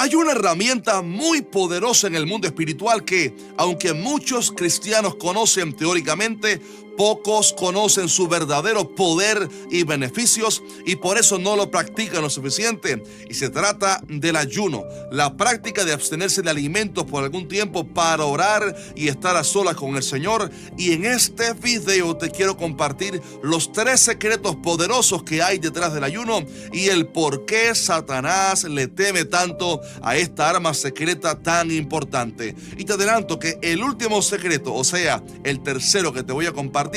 Hay una herramienta muy poderosa en el mundo espiritual que, aunque muchos cristianos conocen teóricamente, pocos conocen su verdadero poder y beneficios y por eso no lo practican lo suficiente. Y se trata del ayuno, la práctica de abstenerse de alimentos por algún tiempo para orar y estar a solas con el Señor. Y en este video te quiero compartir los 3 secretos poderosos que hay detrás del ayuno y el por qué Satanás le teme tanto a esta arma secreta tan importante. Y te adelanto que el último secreto, o sea, el tercero que te voy a compartir,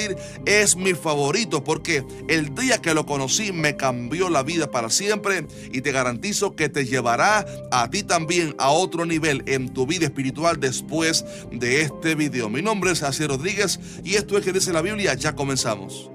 es mi favorito porque el día que lo conocí me cambió la vida para siempre y te garantizo que te llevará a ti también a otro nivel en tu vida espiritual después de este video. Mi nombre es Asier Rodríguez y esto es Que Dice la Biblia. Ya comenzamos.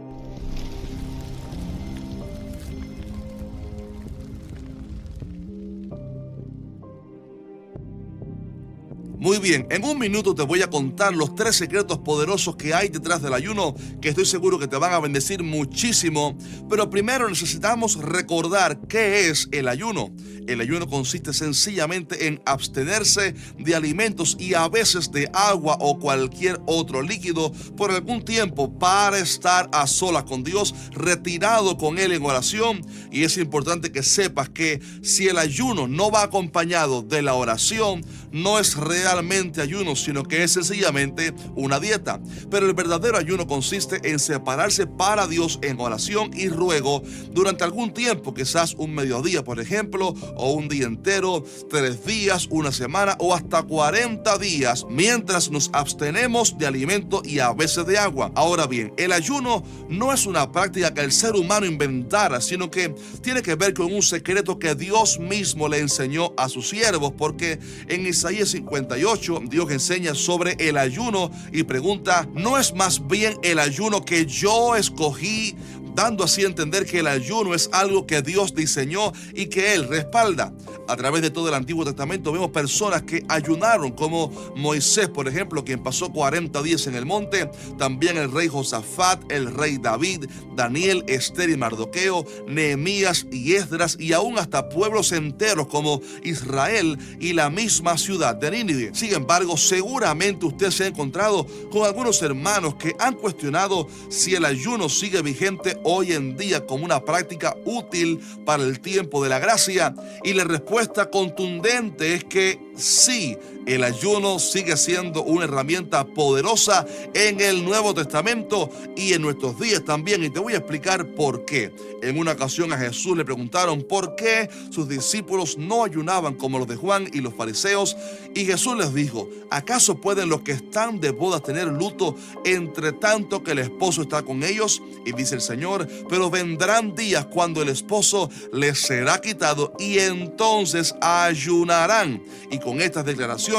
Muy bien, en un minuto te voy a contar los 3 secretos poderosos que hay detrás del ayuno, que estoy seguro que te van a bendecir muchísimo. Pero primero necesitamos recordar qué es el ayuno. El ayuno consiste sencillamente en abstenerse de alimentos y a veces de agua o cualquier otro líquido por algún tiempo para estar a solas con Dios, retirado con Él en oración. Y es importante que sepas que si el ayuno no va acompañado de la oración, no es realmente ayuno, sino que es sencillamente una dieta. Pero el verdadero ayuno consiste en separarse para Dios en oración y ruego durante algún tiempo, quizás un mediodía, por ejemplo, o un día entero, 3 días, una semana o hasta 40 días, mientras nos abstenemos de alimento y a veces de agua. Ahora bien, el ayuno no es una práctica que el ser humano inventara, sino que tiene que ver con un secreto que Dios mismo le enseñó a sus siervos, porque en Isaías 58 Dios enseña sobre el ayuno y pregunta: ¿no es más bien el ayuno que yo escogí? Dando así a entender que el ayuno es algo que Dios diseñó y que Él respalda. A través de todo el Antiguo Testamento vemos personas que ayunaron, como Moisés, por ejemplo, quien pasó 40 días en el monte. También el rey Josafat, el rey David, Daniel, Esther y Mardoqueo, Nehemías y Esdras, y aún hasta pueblos enteros como Israel y la misma ciudad de Nínive. Sin embargo, seguramente usted se ha encontrado con algunos hermanos que han cuestionado si el ayuno sigue vigente hoy en día como una práctica útil para el tiempo de la gracia, y la respuesta contundente es que sí, el ayuno sigue siendo una herramienta poderosa en el Nuevo Testamento y en nuestros días también, y te voy a explicar por qué. En una ocasión a Jesús le preguntaron por qué sus discípulos no ayunaban como los de Juan y los fariseos, y Jesús les dijo: ¿acaso pueden los que están de boda tener luto entre tanto que el esposo está con ellos? Y dice el Señor: pero vendrán días cuando el esposo les será quitado y entonces ayunarán. Y con estas declaraciones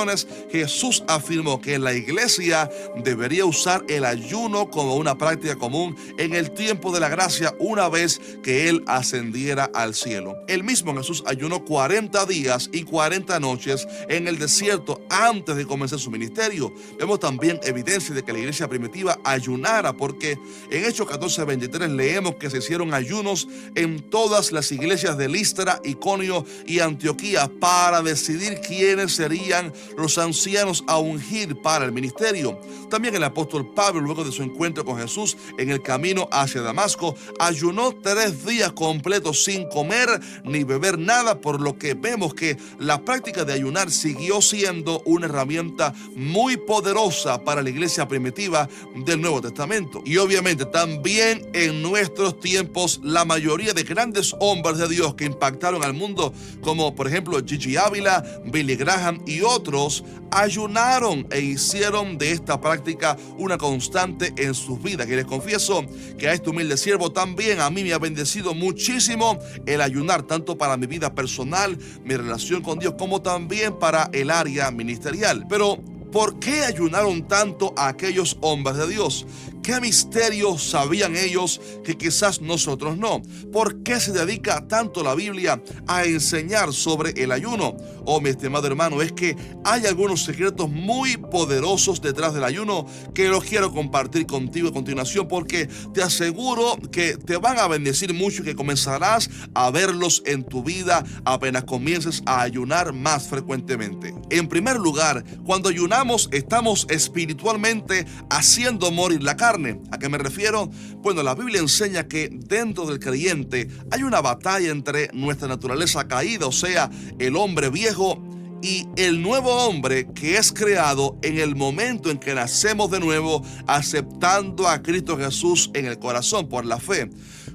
Jesús afirmó que la iglesia debería usar el ayuno como una práctica común en el tiempo de la gracia una vez que Él ascendiera al cielo. El mismo Jesús ayunó 40 días y 40 noches en el desierto antes de comenzar su ministerio. Vemos también evidencia de que la iglesia primitiva ayunara, porque en Hechos 14:23 leemos que se hicieron ayunos en todas las iglesias de Listra, Iconio y Antioquía para decidir quiénes serían los ancianos a ungir para el ministerio. También el apóstol Pablo, luego de su encuentro con Jesús en el camino hacia Damasco, ayunó 3 días completos sin comer ni beber nada, por lo que vemos que la práctica de ayunar siguió siendo una herramienta muy poderosa para la iglesia primitiva del Nuevo Testamento. Y obviamente también en nuestros tiempos la mayoría de grandes hombres de Dios que impactaron al mundo, como por ejemplo Gigi Ávila, Billy Graham y otros, ayunaron e hicieron de esta práctica una constante en sus vidas. Y les confieso que a este humilde siervo también a mí me ha bendecido muchísimo el ayunar, tanto para mi vida personal, mi relación con Dios, como también para el área ministerial. Pero ¿Por qué ayunaron tanto a aquellos hombres de Dios? ¿Qué misterios sabían ellos que quizás nosotros no? ¿Por qué se dedica tanto la Biblia a enseñar sobre el ayuno? Oh, mi estimado hermano, es que hay algunos secretos muy poderosos detrás del ayuno que los quiero compartir contigo a continuación, porque te aseguro que te van a bendecir mucho y que comenzarás a verlos en tu vida apenas comiences a ayunar más frecuentemente. En primer lugar, cuando ayunamos estamos espiritualmente haciendo morir la carne. ¿A qué me refiero? Bueno, la Biblia enseña que dentro del creyente hay una batalla entre nuestra naturaleza caída, o sea, el hombre viejo, y el nuevo hombre que es creado en el momento en que nacemos de nuevo, aceptando a Cristo Jesús en el corazón por la fe.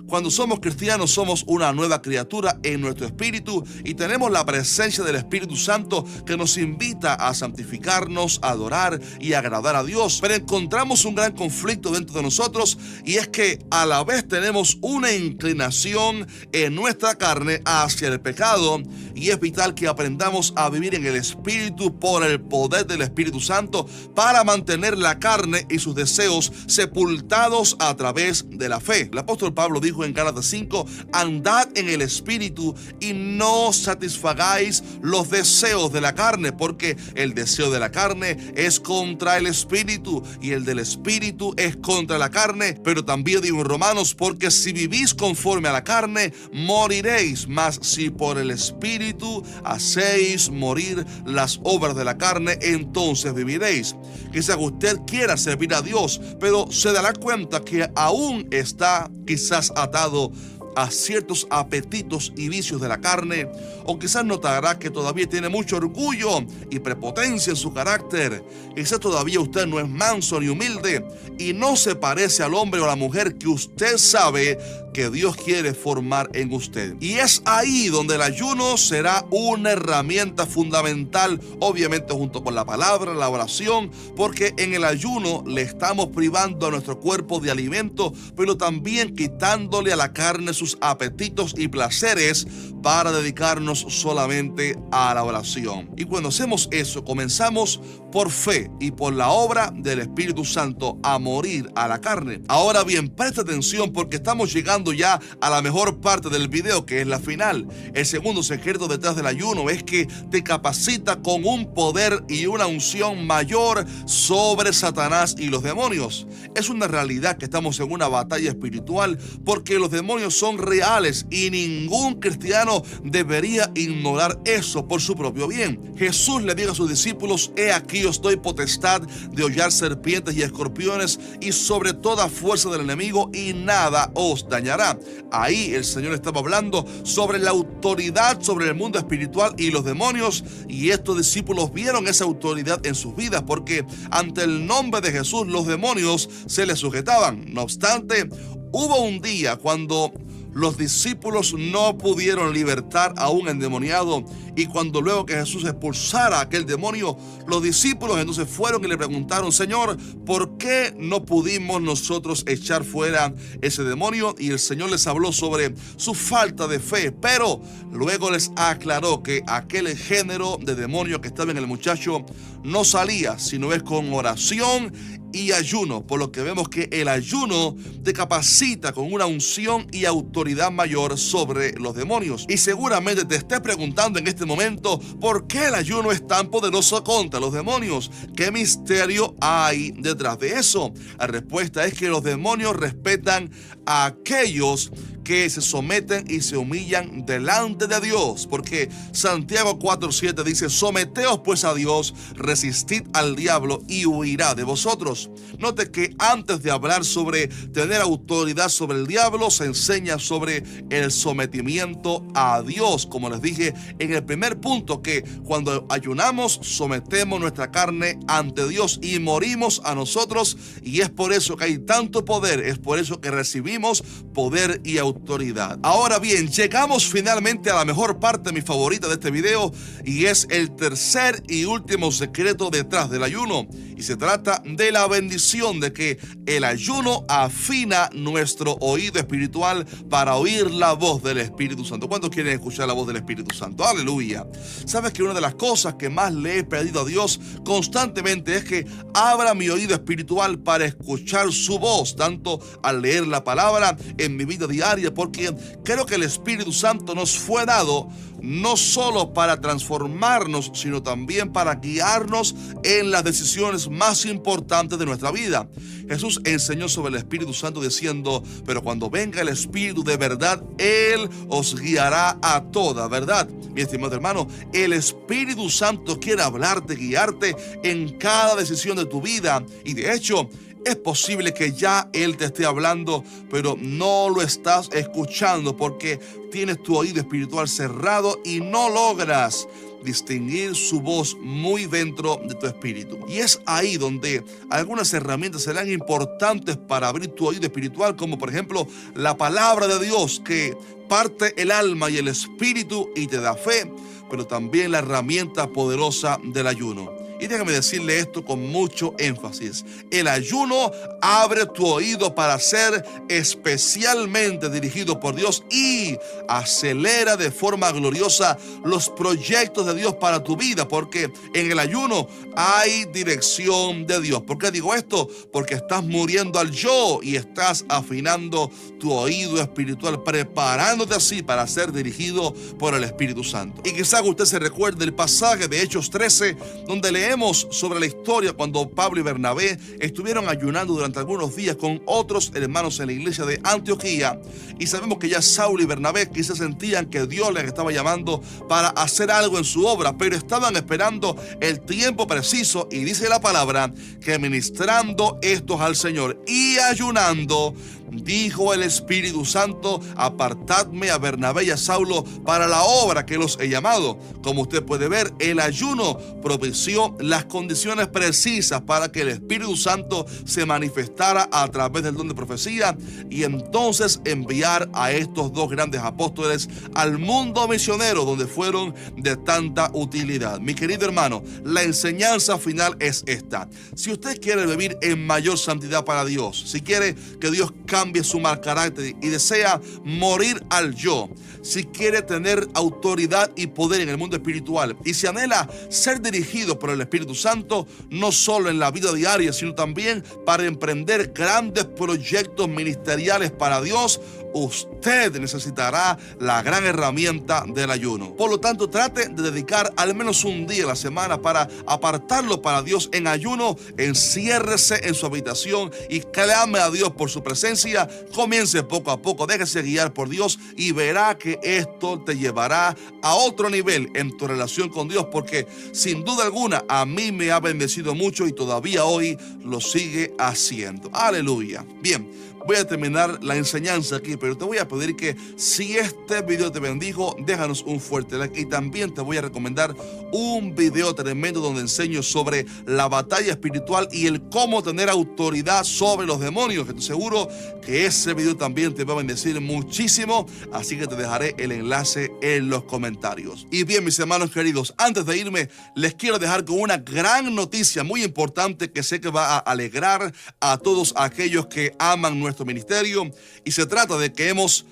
Cuando somos cristianos somos una nueva criatura en nuestro espíritu y tenemos la presencia del Espíritu Santo que nos invita a santificarnos, a adorar y a agradar a Dios. Pero encontramos un gran conflicto dentro de nosotros, y es que a la vez tenemos una inclinación en nuestra carne hacia el pecado, y es vital que aprendamos a vivir en el Espíritu por el poder del Espíritu Santo para mantener la carne y sus deseos sepultados a través de la fe. El apóstol Pablo dijo en Gálatas 5: andad en el Espíritu y no satisfagáis los deseos de la carne, porque el deseo de la carne es contra el Espíritu y el del Espíritu es contra la carne. Pero también digo en Romanos: porque si vivís conforme a la carne, moriréis, mas si por el Espíritu hacéis morir las obras de la carne, entonces viviréis. Quizás usted quiera servir a Dios, pero se dará cuenta que aún está quizás atado a ciertos apetitos y vicios de la carne, o quizás notará que todavía tiene mucho orgullo y prepotencia en su carácter. Quizás todavía usted no es manso ni humilde y no se parece al hombre o a la mujer que usted sabe que Dios quiere formar en usted. Y es ahí donde el ayuno será una herramienta fundamental, obviamente junto con la palabra, la oración, porque en el ayuno le estamos privando a nuestro cuerpo de alimento, pero también quitándole a la carne sus apetitos y placeres para dedicarnos solamente a la oración. Y cuando hacemos eso, comenzamos por fe y por la obra del Espíritu Santo a morir a la carne. Ahora bien, presta atención porque estamos llegando ya a la mejor parte del video, que es la final. El segundo secreto detrás del ayuno es que te capacita con un poder y una unción mayor sobre Satanás y los demonios. Es una realidad que estamos en una batalla espiritual, porque los demonios son reales y ningún cristiano debería ignorar eso por su propio bien. Jesús le dijo a sus discípulos: he aquí os doy potestad de hollar serpientes y escorpiones y sobre toda fuerza del enemigo, y nada os dañará. Ahí el Señor estaba hablando sobre la autoridad sobre el mundo espiritual y los demonios, y estos discípulos vieron esa autoridad en sus vidas, porque ante el nombre de Jesús los demonios se les sujetaban. No obstante, hubo un día cuando los discípulos no pudieron libertar a un endemoniado, y cuando luego que Jesús expulsara a aquel demonio, los discípulos entonces fueron y le preguntaron: Señor, ¿por qué no pudimos nosotros echar fuera ese demonio? Y el Señor les habló sobre su falta de fe, pero luego les aclaró que aquel género de demonio que estaba en el muchacho no salía, sino es con oración y ayuno, por lo que vemos que el ayuno te capacita con una unción y autoridad mayor sobre los demonios. Y seguramente te estés preguntando en este momento: ¿por qué el ayuno es tan poderoso contra los demonios? ¿Qué misterio hay detrás de eso? La respuesta es que los demonios respetan a aquellos que se someten y se humillan delante de Dios, porque Santiago 4:7 dice: someteos pues a Dios, resistid al diablo y huirá de vosotros. Note que antes de hablar sobre tener autoridad sobre el diablo, se enseña sobre el sometimiento a Dios. Como les dije en el primer punto, que cuando ayunamos sometemos nuestra carne ante Dios y morimos a nosotros, y es por eso que hay tanto poder, es por eso que recibimos poder y autoridad. Ahora bien, llegamos finalmente a la mejor parte, mi favorita de este video, y es el tercer y último secreto detrás del ayuno. Y Y se trata de la bendición de que el ayuno afina nuestro oído espiritual para oír la voz del Espíritu Santo. ¿Cuántos quieren escuchar la voz del Espíritu Santo? ¡Aleluya! ¿Sabes que una de las cosas que más le he pedido a Dios constantemente es que abra mi oído espiritual para escuchar su voz, tanto al leer la palabra en mi vida diaria, porque creo que el Espíritu Santo nos fue dado no solo para transformarnos, sino también para guiarnos en las decisiones más importantes de nuestra vida. Jesús enseñó sobre el Espíritu Santo diciendo: pero cuando venga el Espíritu de verdad, Él os guiará a toda verdad. Mi estimado hermano, el Espíritu Santo quiere hablarte, guiarte en cada decisión de tu vida. Y de hecho, es posible que ya Él te esté hablando, pero no lo estás escuchando porque tienes tu oído espiritual cerrado y no logras distinguir su voz muy dentro de tu espíritu. Y es ahí donde algunas herramientas serán importantes para abrir tu oído espiritual, como por ejemplo la palabra de Dios, que parte el alma y el espíritu y te da fe, pero también la herramienta poderosa del ayuno. Y déjame decirle esto con mucho énfasis: el ayuno abre tu oído para ser especialmente dirigido por Dios y acelera de forma gloriosa los proyectos de Dios para tu vida, porque en el ayuno hay dirección de Dios. ¿Por qué digo esto? Porque estás muriendo al yo y estás afinando tu oído espiritual, preparándote así para ser dirigido por el Espíritu Santo. Y quizás usted se recuerde el pasaje de Hechos 13, donde leemos sobre la historia cuando Pablo y Bernabé estuvieron ayunando durante algunos días con otros hermanos en la iglesia de Antioquía, y sabemos que ya Saulo y Bernabé quizás sentían que Dios les estaba llamando para hacer algo en su obra, pero estaban esperando el tiempo preciso, y dice la palabra que ministrando estos al Señor y ayunando, dijo el Espíritu Santo: apartadme a Bernabé y a Saulo para la obra que los he llamado. Como usted puede ver, el ayuno propició las condiciones precisas para que el Espíritu Santo se manifestara a través del don de profecía y entonces enviar a estos dos grandes apóstoles al mundo misionero, donde fueron de tanta utilidad. Mi querido hermano, la enseñanza final es esta: si usted quiere vivir en mayor santidad para Dios, si quiere que Dios cambie su mal carácter y desea morir al yo, si quiere tener autoridad y poder en el mundo espiritual, y si anhela ser dirigido por el Espíritu Santo, no solo en la vida diaria, sino también para emprender grandes proyectos ministeriales para Dios, usted necesitará la gran herramienta del ayuno. Por lo tanto, trate de dedicar al menos un día a la semana para apartarlo para Dios en ayuno. Enciérrese en su habitación y clame a Dios por su presencia. Comience poco a poco, déjese guiar por Dios y verá que esto te llevará a otro nivel en tu relación con Dios, porque sin duda alguna a mí me ha bendecido mucho y todavía hoy lo sigue haciendo. Aleluya. Bien, voy a terminar la enseñanza aquí, pero te voy a pedir que si este video te bendijo, déjanos un fuerte like, y también te voy a recomendar un video tremendo donde enseño sobre la batalla espiritual y el cómo tener autoridad sobre los demonios. Estoy seguro que ese video también te va a bendecir muchísimo, así que te dejaré el enlace en los comentarios. Y bien, mis hermanos queridos, antes de irme, les quiero dejar con una gran noticia muy importante que sé que va a alegrar a todos aquellos que aman nuestro ministerio, y se trata de que hemos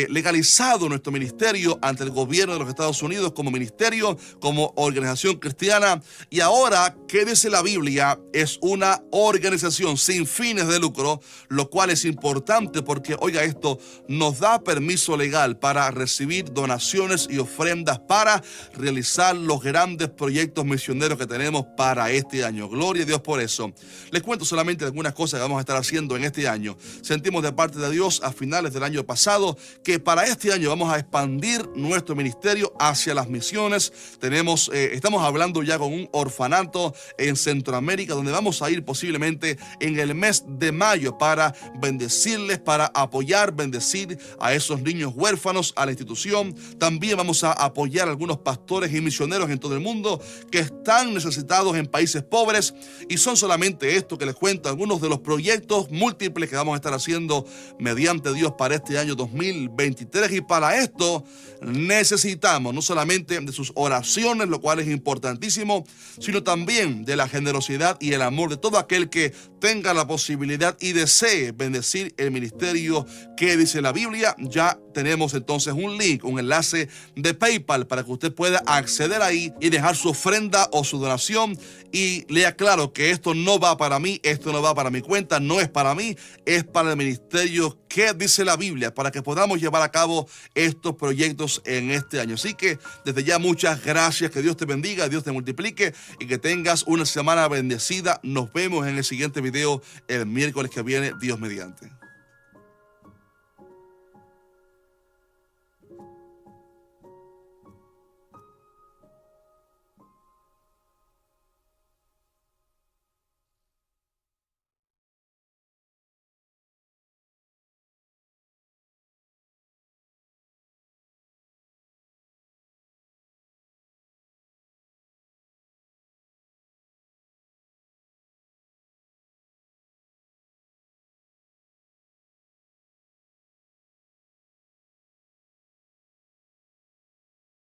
legalizado nuestro ministerio ante el gobierno de los Estados Unidos como ministerio, como organización cristiana, y ahora, ¿qué dice la Biblia? Es una organización sin fines de lucro, lo cual es importante porque, oiga esto, nos da permiso legal para recibir donaciones y ofrendas para realizar los grandes proyectos misioneros que tenemos para este año. Gloria a Dios por eso. Les cuento solamente algunas cosas que vamos a estar haciendo en este año. Sentimos de parte de Dios a finales del año pasado que para este año vamos a expandir nuestro ministerio hacia las misiones. Estamos hablando ya con un orfanato en Centroamérica, donde vamos a ir posiblemente en el mes de mayo para bendecirles, para apoyar, bendecir a esos niños huérfanos, a la institución. También vamos a apoyar a algunos pastores y misioneros en todo el mundo que están necesitados en países pobres. Y son solamente esto que les cuento, algunos de los proyectos múltiples que vamos a estar haciendo mediante Dios para este año 2020. 2023. Y para esto necesitamos no solamente de sus oraciones, lo cual es importantísimo, sino también de la generosidad y el amor de todo aquel que tenga la posibilidad y desee bendecir el ministerio que dice la Biblia. Ya tenemos entonces un link, un enlace de PayPal para que usted pueda acceder ahí y dejar su ofrenda o su donación. Y le aclaro que esto no va para mí, esto no va para mi cuenta, no es para mí, es para el ministerio que dice la Biblia, para que podamos llevar a cabo estos proyectos en este año. Así que desde ya muchas gracias, que Dios te bendiga, Dios te multiplique y que tengas una semana bendecida. Nos vemos en el siguiente video el miércoles que viene, Dios mediante.